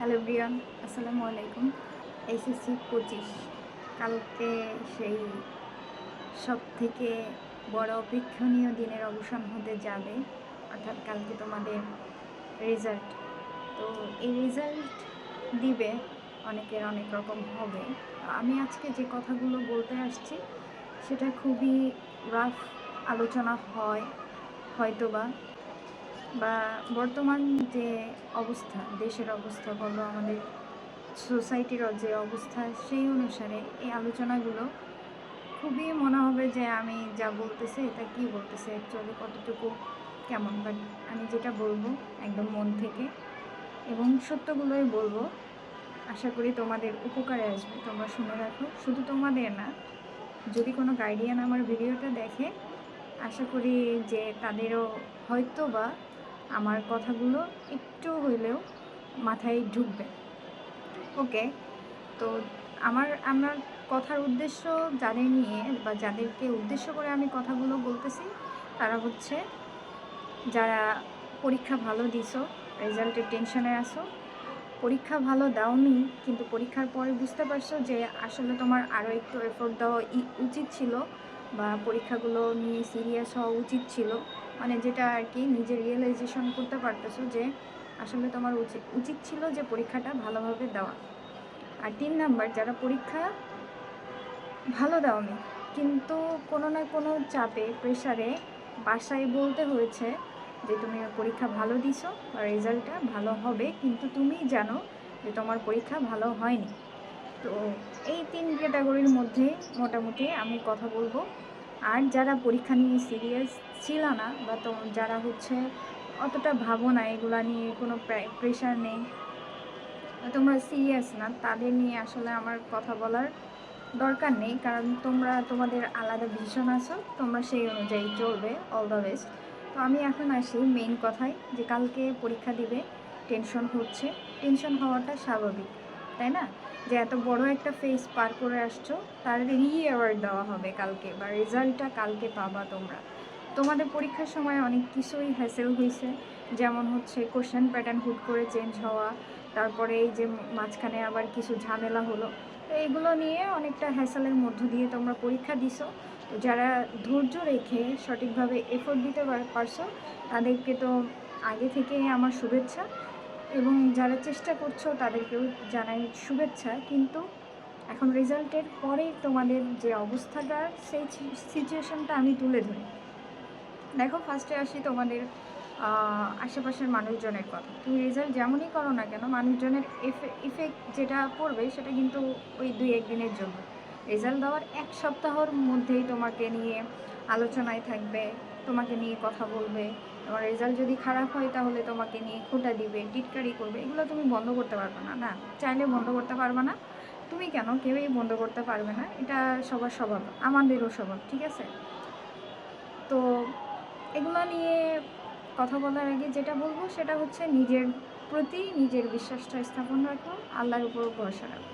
Hello Brian, আসসালামু আলাইকুম। HSC 25 কালকে সেই সব থেকে বড় অপেক্ষণীয় দিনের অবসান হতে যাবে, অর্থাৎ কালকে তোমাদের রেজাল্ট। তো এই রেজাল্ট দিবে, অনেকের অনেক রকম হবে। আমি আজকে যে কথাগুলো বলতে আসছি সেটা খুবই রাফ আলোচনা হয়তোবা বা বর্তমান যে অবস্থা, দেশের অবস্থা বলো, আমাদের সোসাইটির যে অবস্থা, সেই অনুসারে এই আলোচনাগুলো খুবই মনে হবে যে আমি যা বলতেছে এটা কি বলতেছে, অ্যাকচুয়ালি কতটুকু কেমন। বাট আমি যেটা বলবো একদম মন থেকে এবং সত্যগুলোই বলবো। আশা করি তোমাদের উপকারে আসবে, তোমরা শুনে রাখো। শুধু তোমাদের না, যদি কোনো গার্ডিয়ান আমার ভিডিওটা দেখে, আশা করি যে তাদেরও হয়তো বা আমার কথাগুলো একটু হইলেও মাথায় ঢুকবে। ওকে, তো আমার কথার উদ্দেশ্য যাদের নিয়ে বা যাদেরকে উদ্দেশ্য করে আমি কথাগুলো বলতেছি, তারা হচ্ছে যারা পরীক্ষা ভালো দিছো, রেজাল্টের টেনশনে আসো, পরীক্ষা ভালো দাওনি কিন্তু পরীক্ষার পরে বুঝতে পারছো যে আসলে তোমার আরও একটু এফোর্ট দেওয়া উচিত ছিল, বা পরীক্ষাগুলো নিয়ে সিরিয়াস হওয়া উচিত ছিল, মানে যেটা আর কি নিজে রিয়েলাইজেশন করতে পারতেছো যে আসলে তোমার উচিত ছিল যে পরীক্ষাটা ভালোভাবে দেওয়া। আর 3 নাম্বার, যারা পরীক্ষা ভালো দাওনি কিন্তু কোনো না কোনো চাপে, প্রেশারে বাসায় বলতে হয়েছে যে তুমি পরীক্ষা ভালো দিছো বা রেজাল্টটা ভালো হবে, কিন্তু তুমি জানো যে তোমার পরীক্ষা ভালো হয়নি। তো এই 3 ক্যাটাগরির মধ্যে মোটামুটি আমি কথা বলবো। আর যারা পরীক্ষা নিয়ে সিরিয়াস ছিল না, বা যারা হচ্ছে অতটা ভাবো না, এগুলা নিয়ে কোনো প্রেশার নেই, তোমরা সিরিয়াস না, তাদের নিয়ে আসলে আমার কথা বলার দরকার নেই, কারণ তোমরা তোমাদের আলাদা ভিশন আছো, তোমরা সেই অনুযায়ী চলবে। All the best. তো আমি এখন আসি মেইন কথায়, যে কালকে পরীক্ষা দিবে, টেনশন হচ্ছে। টেনশন হওয়াটা স্বাভাবিক, তাই না? যে এত বড় একটা ফেজ পার করে আসছো, তার অ্যাওয়ার্ড দেওয়া হবে কালকে, বা রেজাল্টটা কালকে পাবা তোমরা। তোমাদের পরীক্ষার সময় অনেক কিছুই হ্যাসেল হয়েছে, যেমন হচ্ছে কোশ্চেন প্যাটার্ন হুট করে চেঞ্জ হওয়া, তারপরে এই যে মাঝখানে আবার কিছু ঝামেলা হলো। তো এগুলো নিয়ে অনেকটা হ্যাসেলের মধ্য দিয়ে তোমরা পরীক্ষা দিছো। তো যারা ধৈর্য রেখে সঠিকভাবে এফোর্ট দিতে পারছো, তাদেরকে তো আগে থেকেই আমার শুভেচ্ছা, এবং যারা চেষ্টা করছো তাদেরকেও জানাই শুভেচ্ছা। কিন্তু এখন রেজাল্টের পরে তোমাদের যে অবস্থাটা, সেই সিচুয়েশনটা আমি তুলে ধরি। দেখো, ফার্স্টে আসি তোমাদের আশেপাশের মানুষজনের কথা। তুমি রেজাল্ট যেমনই করো না কেন, মানুষজনের ইফেক্ট যেটা পড়বে সেটা কিন্তু ওই 2-1 দিনের জন্য। রেজাল্ট দেওয়ার 1 সপ্তাহর মধ্যেই তোমাকে নিয়ে আলোচনায় থাকবে, তোমাকে নিয়ে কথা বলবে। তোমার রেজাল্ট যদি খারাপ হয় তাহলে তোমাকে নিয়ে খোঁটা দিবে, টিটকারি করবে। এগুলো তুমি বন্ধ করতে পারবে না, না চাইলে বন্ধ করতে পারবে না। তুমি কেন, কেউই বন্ধ করতে পারবে না। এটা সবার স্বভাব, আমাদেরও স্বভাব, ঠিক আছে? তো এগুলো নিয়ে কথা বলার আগে যেটা বলবো সেটা হচ্ছে নিজের প্রতি নিজের বিশ্বাসটা স্থাপন রাখো, আল্লাহর উপর ভরসা রাখো।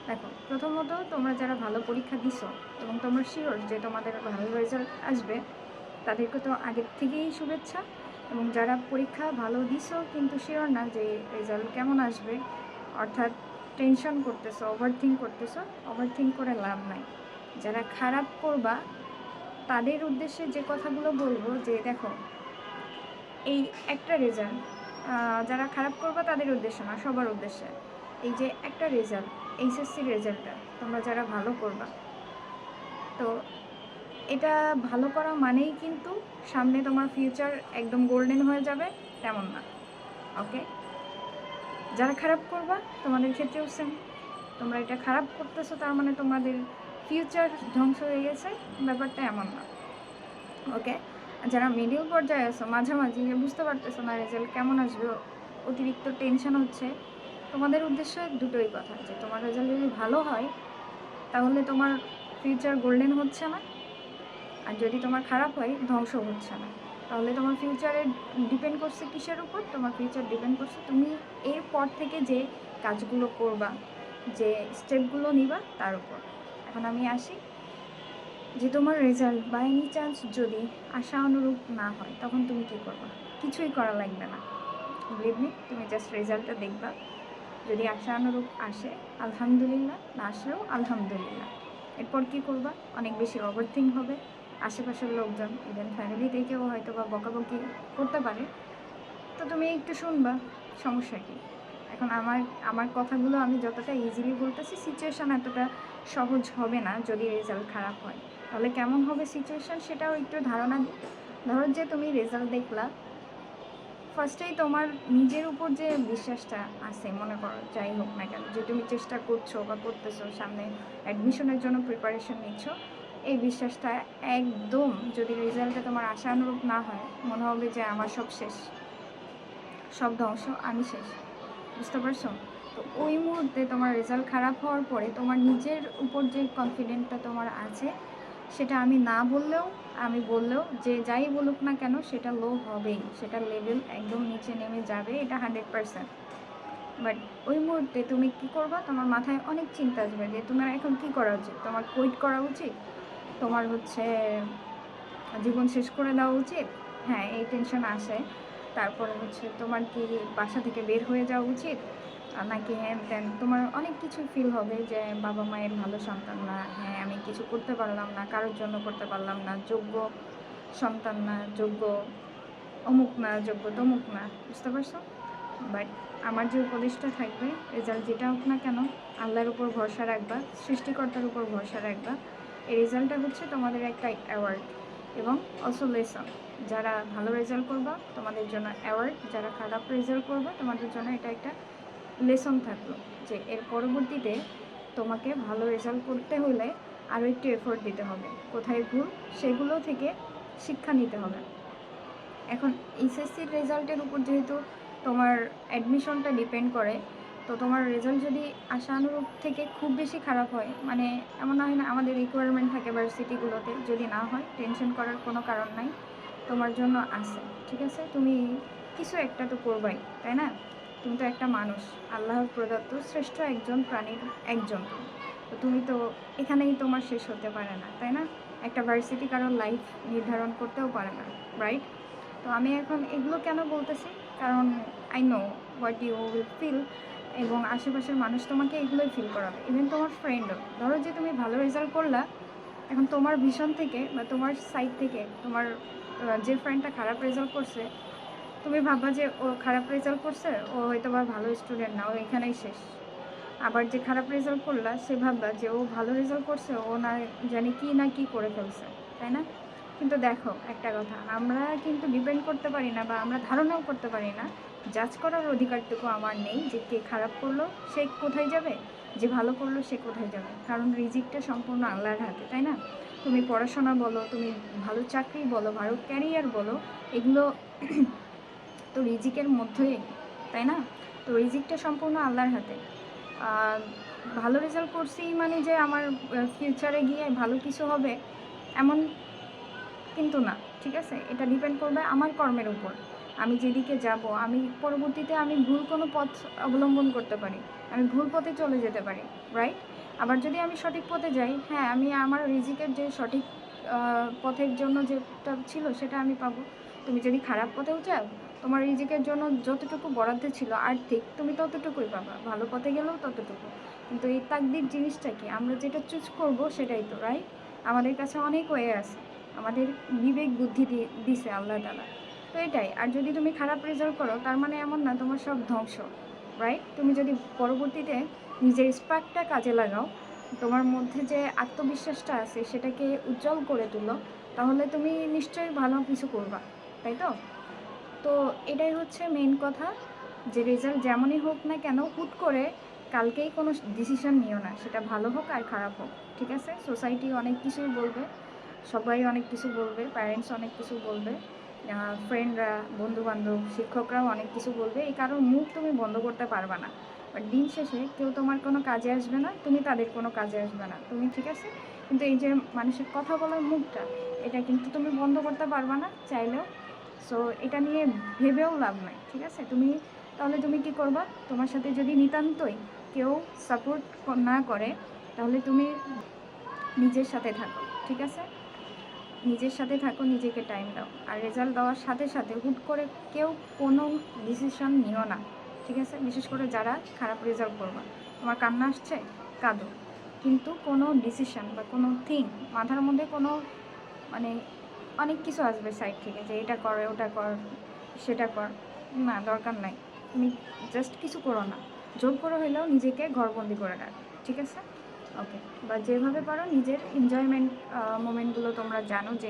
দেখো, প্রথমত তোমরা যারা ভালো পরীক্ষা দিছো এবং তোমরা শিওর যে তোমাদের ভালো রেজাল্ট আসবে, তাদেরকে তো আগের থেকেই শুভেচ্ছা। এবং যারা পরীক্ষা ভালো দিছো কিন্তু শিওর না যে রেজাল্ট কেমন আসবে, অর্থাৎ টেনশন করতেছো, ওভার থিঙ্ক করে লাভ নাই। যারা খারাপ করবা তাদের উদ্দেশ্যে যে কথাগুলো বলবো, যে দেখো, এই একটা রেজাল্ট, যারা খারাপ করবা তাদের উদ্দেশ্য না, সবার উদ্দেশ্যে, এই যে একটা রেজাল্ট, এইচএসসির রেজাল্টটা তোমরা যারা ভালো করবা, তো এটা ভালো করা মানেই কিন্তু সামনে তোমার ফিউচার একদম গোল্ডেন হয়ে যাবে, তেমন না। ওকে, যারা খারাপ করবা তোমাদের ক্ষেত্রেও সেম। তোমরা এটা খারাপ করতেছো তার মানে তোমাদের ফিউচার ধ্বংস হয়ে গেছে, ব্যাপারটা এমন না। ওকে, যারা মিডিল পর্যায়ে আছো, মাঝামাঝি, বুঝতে পারতেছো না রেজাল্ট কেমন আসবে, অতিরিক্ত টেনশন হচ্ছে, তোমাদের উদ্দেশ্যে দুটোই কথা, যে তোমার রেজাল্ট যদি ভালো হয় তাহলে তোমার ফিউচার গোল্ডেন হচ্ছে না, আর যদি তোমার খারাপ হয় ধ্বংস হচ্ছে না। তাহলে তোমার ফিউচারে ডিপেন্ড করছে কিসের উপর? তোমার ফিউচার ডিপেন্ড করছে তুমি এরপর থেকে যে কাজগুলো করবা, যে স্টেপগুলো নিবা, তার উপর। এখন আমি আসি যে তোমার রেজাল্ট বাই এনি চান্স যদি আশা অনুরূপ না হয়, তখন তুমি কী করবা? কিছুই করা লাগবে না, বিলিভ মি, তুমি জাস্ট রেজাল্টটা দেখবা। যদি আশানুরূপ আসে আলহামদুলিল্লাহ, না আসলেও আলহামদুলিল্লাহ। এরপর কী করবা? অনেক বেশি ওভারথিঙ্ক হবে। আশেপাশের লোকজন, ইভেন ফ্যামিলি থেকেও হয়তো বা বকাবকি করতে পারে, তো তুমি একটু শুনবা, সমস্যা কী? এখন আমার আমার কথাগুলো আমি যতটা ইজিলি বলতেছি, সিচুয়েশান এতটা সহজ হবে না যদি রেজাল্ট খারাপ হয়। তাহলে কেমন হবে সিচুয়েশান সেটাও একটু ধারণা দিই। ধরো যে তুমি রেজাল্ট দেখলা, ফার্স্টেই তোমার নিজের উপর যে বিশ্বাসটা আছে, মনে করো যাই হোক না কেন, যে তুমি চেষ্টা করছো বা করতেছো, সামনে অ্যাডমিশনের জন্য প্রিপারেশন নিচ্ছ, এই বিশ্বাসটা একদম যদি রেজাল্টে তোমার আশানুরূপ না হয়, মনে হবে যে আমার সব শেষ, সব ধ্বংস, আমি শেষ। বুঝতে পারছো? তো ওই মুহূর্তে তোমার রেজাল্ট খারাপ হওয়ার পরে তোমার নিজের উপর যে কনফিডেন্টটা তোমার আছে, সেটা আমি বললেও যে যাই বলুক না কেন সেটা লো হবেই, সেটা লেভেল একদম নিচে নেমে যাবে, এটা 100%। বাট ওই মুহূর্তে তুমি কি করবা? তোমার মাথায় অনেক চিন্তা আসবে যে তোমার এখন কি করা উচিত। তোমার কুইট করা উচিত, তোমার হচ্ছে জীবন শেষ করে দেওয়া উচিত, হ্যাঁ এই টেনশন আসে। তারপরে হচ্ছে তোমার কি বাসা থেকে বের হয়ে যাওয়া উচিত, নাকি হ্যান ত্যান, তোমার অনেক কিছু ফিল হবে যে বাবা মায়ের ভালো সন্তান না, হ্যাঁ আমি কিছু করতে পারলাম না, কারোর জন্য করতে পারলাম না, যোগ্য সন্তান না, যোগ্য অমুক না, যোগ্য তমুক না। বুঝতে পারছো? বাট আমার যে উপদেশটা থাকবে, রেজাল্ট যেটা হোক না কেন আল্লাহর উপর ভরসা রাখবা, সৃষ্টিকর্তার উপর ভরসা রাখবা। এই রেজাল্টটা হচ্ছে তোমাদের একটা অ্যাওয়ার্ড এবং অলসো লেসন। যারা ভালো রেজাল্ট করবা তোমাদের জন্য অ্যাওয়ার্ড, যারা খারাপ রেজাল্ট করবা তোমাদের জন্য এটা একটা লেসন থাকলো, যে এর পরবর্তীতে তোমাকে ভালো রেজাল্ট করতে হলে আরও একটু এফোর্ট দিতে হবে, কোথায় ভুল সেগুলো থেকে শিক্ষা নিতে হবে। এখন এইচএসসির রেজাল্টের উপর যেহেতু তোমার অ্যাডমিশনটা ডিপেন্ড করে, তো তোমার রেজাল্ট যদি আশানুরূপ থেকে খুব বেশি খারাপ হয়, মানে এমন হয় না, আমাদের রিকোয়ারমেন্ট থাকে ভার্সিটিগুলোতে, যদি না হয় টেনশন করার কোনো কারণ নাই, তোমার জন্য আছে, ঠিক আছে? তুমি কিছু একটা তো করবাই, তাই না? তুমি তো একটা মানুষ, আল্লাহর প্রদত্ত শ্রেষ্ঠ একজন প্রাণীর একজন, তো তুমি তো এখানেই তোমার শেষ হতে পারে না, তাই না? একটা ভার্সিটি কারোর লাইফ নির্ধারণ করতেও পারে না, রাইট? তো আমি এখন এগুলো কেন বলতেছি, কারণ I know what you will feel, এবং আশেপাশের মানুষ তোমাকে এগুলোই ফিল করাবে, ইভেন তোমার ফ্রেন্ডও। ধরো যে তুমি ভালো রেজাল্ট করলা, এখন তোমার ভিশন থেকে বা তোমার সাইড থেকে তোমার যে ফ্রেন্ডটা খারাপ রেজাল্ট করছে, তুমি ভাববা যে ও খারাপ রেজাল্ট করছে, ও হয়তো বা ভালো স্টুডেন্ট না, ও এখানেই শেষ। আবার যে খারাপ রেজাল্ট করলা, সে ভাববা যে ও ভালো রেজাল্ট করছে, ও না জানি কি না কি করে ফেলছে, তাই না? কিন্তু দেখো একটা কথা, আমরা কিন্তু ডিপেন্ড করতে পারি না বা আমরা ধারণাও করতে পারি না, জাজ করার অধিকারটুকু আমার নেই যে কে খারাপ করলো সে কোথায় যাবে, যে ভালো করলো সে কোথায় যাবে, কারণ রিজিকটা সম্পূর্ণ আল্লাহর হাতে, তাই না? তুমি পড়াশোনা বলো, তুমি ভালো চাকরি বলো, ভালো ক্যারিয়ার বলো, এগুলো তো রিজিকের মধ্যেই, তাই না? তো রিজিকটা সম্পূর্ণ আল্লাহর হাতে। ভালো রেজাল্ট করছি মানে যে আমার ফিউচারে গিয়ে ভালো কিছু হবে এমন কিন্তু না, ঠিক আছে? এটা ডিপেন্ড করবে আমার কর্মের উপর, আমি যেদিকে যাব, আমি পরবর্তীতে আমি ভুল কোনো পথ অবলম্বন করতে পারি, আমি ভুল পথে চলে যেতে পারি, রাইট? আবার যদি আমি সঠিক পথে যাই, হ্যাঁ আমি আমার রিজিকের যে সঠিক পথের জন্য যেটা ছিল সেটা আমি পাবো। তুমি যদি খারাপ পথেও যাও, তোমার রিজিকের জন্য যতটুকু বরাদ্দ ছিল আর্থিক, তুমি ততটুকুই পাবা, ভালো পথে গেলেও ততটুকু। কিন্তু এই তাকদীর জিনিসটা কি, আমরা যেটা চুজ করব সেটাই তো, রাইট? আমাদের কাছে অনেক ওয়ে আছে, আমাদের বিবেক বুদ্ধি দিছে আল্লাহ তাআলা, তো এটাই। আর যদি তুমি খারাপ রেজাল্ট করো, তার মানে এমন না তোমার সব ধ্বংস, রাইট? তুমি যদি পরবর্তীতে নিজের স্পার্কটা কাজে লাগাও, তোমার মধ্যে যে আত্মবিশ্বাসটা আছে সেটাকে উজ্জ্বল করে তুলো, তাহলে তুমি নিশ্চয়ই ভালো কিছু করবা, তাই তো? তো এটাই হচ্ছে মেইন কথা, যে রেজাল্ট যেমনই হোক না কেন, হুট করে কালকেই কোনো ডিসিশন নিও না, সেটা ভালো হোক আর খারাপ হোক, ঠিক আছে? সোসাইটি অনেক কিছুই বলবে, সবাই অনেক কিছু বলবে, প্যারেন্টস অনেক কিছু বলবে, ফ্রেন্ডরা, বন্ধুবান্ধব, শিক্ষকরাও অনেক কিছু বলবে, এই কারোর মুখ তুমি বন্ধ করতে পারবে না। বাট দিন শেষে কেউ তোমার কোনো কাজে আসবে না, তুমি তাদের কোনো কাজে আসবে না, তুমি, ঠিক আছে? কিন্তু এই যে মানুষের কথা বলার মুখটা, এটা কিন্তু তুমি বন্ধ করতে পারবে না চাইলেও। সো এটা নিয়ে ভেবেও লাভ নাই, ঠিক আছে? তাহলে তুমি কি করবা? তোমার সাথে যদি নিতান্তই কেউ সাপোর্ট না করে, তাহলে তুমি নিজের সাথে থাকো, ঠিক আছে? নিজের সাথে থাকো, নিজেকে টাইম দাও, আর রেজাল্ট দেওয়ার সাথে সাথে হুট করে কেউ কোনো ডিসিশন নিও না, ঠিক আছে? বিশেষ করে যারা খারাপ রেজাল্ট করবা, তোমার কান্না আসছে, কাঁদো, কিন্তু কোনো ডিসিশন বা কোনো থিং মাথার মধ্যে কোনো মানে অনেক কিছু আসবে সাইড থেকে যে এটা কর, ওটা কর, সেটা কর, না দরকার নাই। তুমি জাস্ট কিছু করো না, জোর করে হলেও নিজেকে ঘরবন্দি করে রাখো, ঠিক আছে? ওকে, বা যেভাবে পারো নিজের এনজয়মেন্ট মোমেন্টগুলো তোমরা জানো যে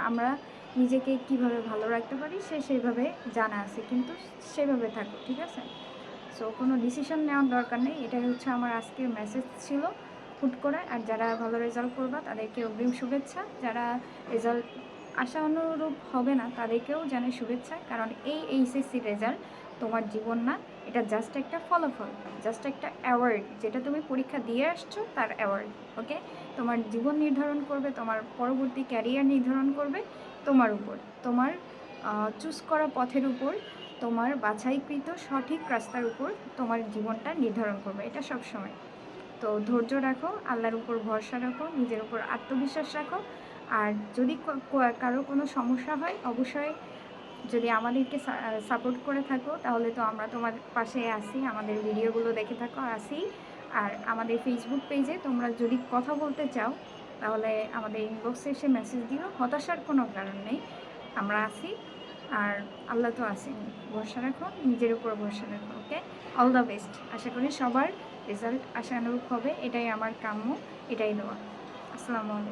আমরা নিজেকে কিভাবে ভালো রাখতে পারি সেইভাবে জানা আছে, কিন্তু সেভাবে থাকো, ঠিক আছে? সো কোনো ডিসিশন নেওয়ার দরকার নেই। এটাই হচ্ছে আমার আজকের মেসেজ ছিল হুট করে। আর যারা ভালো রেজাল্ট করবা তাদেরকে অগ্রিম শুভেচ্ছা, যারা রেজাল্ট আশা অনুরূপ হবে না তাদেরকেও জানাই শুভেচ্ছা, কারণ এই এইচএসসি রেজাল্ট তোমার জীবন না, এটা জাস্ট একটা ফলাফল, জাস্ট একটা অ্যাওয়ার্ড, যেটা তুমি পরীক্ষা দিয়ে আসছো তার অ্যাওয়ার্ড। ওকে, তোমার জীবন নির্ধারণ করবে, তোমার পরবর্তী ক্যারিয়ার নির্ধারণ করবে তোমার উপর, তোমার চুজ করা পথের উপর, তোমার বাছাইকৃত সঠিক রাস্তার উপর তোমার জীবনটা নির্ধারণ করবে, এটা সব সময়। তো ধৈর্য রাখো, আল্লাহর উপর ভরসা রাখো, নিজের উপর আত্মবিশ্বাস রাখো। আর যদি কারো কোনো সমস্যা হয়, অবশ্যই যদি আমাদেরকে সাপোর্ট করে থাকো তাহলে তো আমরা তোমার পাশে আসি, আমাদের ভিডিওগুলো দেখে থাকো, আসি। আর আমাদের ফেসবুক পেজে তোমরা যদি কথা বলতে চাও তাহলে আমাদের ইনবক্সে এসে মেসেজ দিও, হতাশার কোনো কারণ নেই, আমরা আসি। আর আল্লাহ তো আছেন, ভরসা রাখো, নিজের উপর ভরসা রাখো। ওকে, অল দ্য বেস্ট। আশা করি সবার রেজাল্ট আশানুরূপ হবে, এটাই আমার কাম্য, এটাই দোয়া। আসসালামু আলাইকুম।